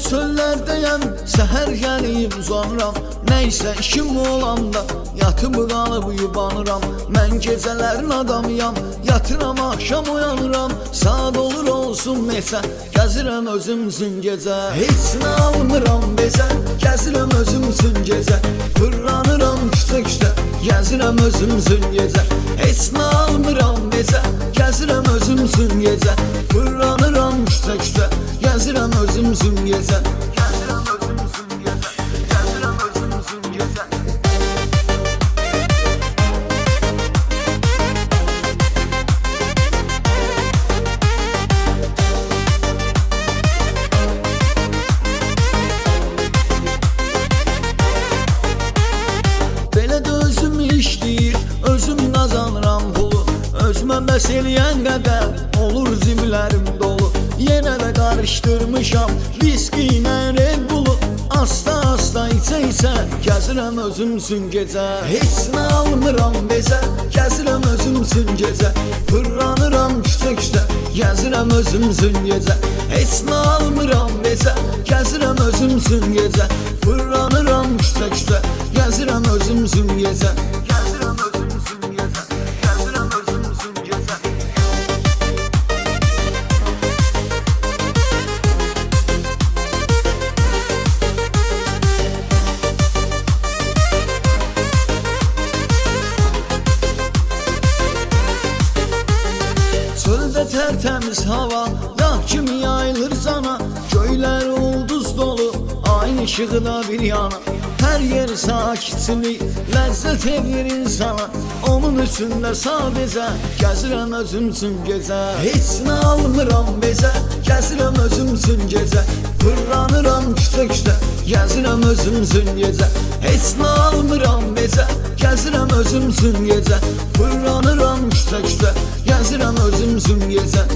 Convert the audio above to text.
çöllərdəyəm, səhər gəlib uzanıram. Nəysə işim olanda yatıb qalıb yubanıram. Mən gecələrin adamıyam, yatıram axşam uyanıram. Saat olur olsun neçə, gəzirəm özüm üçün gecə. Heç nə almıram bezə, gəzirəm özüm üçün gecə. Fırlanıram küçə-küçə, gəzirəm özüm üçün gecə. Heç nə almıram bezə, gəzirəm özüm üçün gecə. Fırlanıram küçə-küçə, gəzirəm özüm üçün gecə. Gəzirəm özüm üçün gecə, gəzirəm özüm üçün gecə. Belə də özüm işləyir, özüm qazanıram pulu. Özümə bəs eləyən qədər olur ziblərim dolu. Yenə də qarışdırmışam viski ilə Red Bullu. Asta-asta içə-içə gəzirəm özüm üçün gecə. Heç nə almıram bezə, gəzirəm özüm üçün gecə. Fırlanıram küçə-küçə, gəzirəm özüm üçün gecə. Heç nə almıram bezə, gəzirəm özüm üçün gecə. Fırlanıram küçə-küçə, gəzirəm özüm üçün gecə. Gəzirəm özüm üçün gecə, gəzirəm özüm üçün gecə. Çöldə tərtəmiz hava, dağ kimi yayılır sana. Göylər ulduz dolu, ayın işığı da bir yana. Hər yer sakitçilik, ləzzət edir insana. Onun üçün də sadəcə gəzirəm özüm üçün gecə. Heç nə almıram bezə, gəzirəm özüm üçün gecə. Fırlanıram küçə-küçə, gəzirəm özüm üçün gecə. Heç nə almıram bezə, gəzirəm özüm üçün gecə. Fırlanıram küçə-küçə, gəzirəm özüm üçün gecə.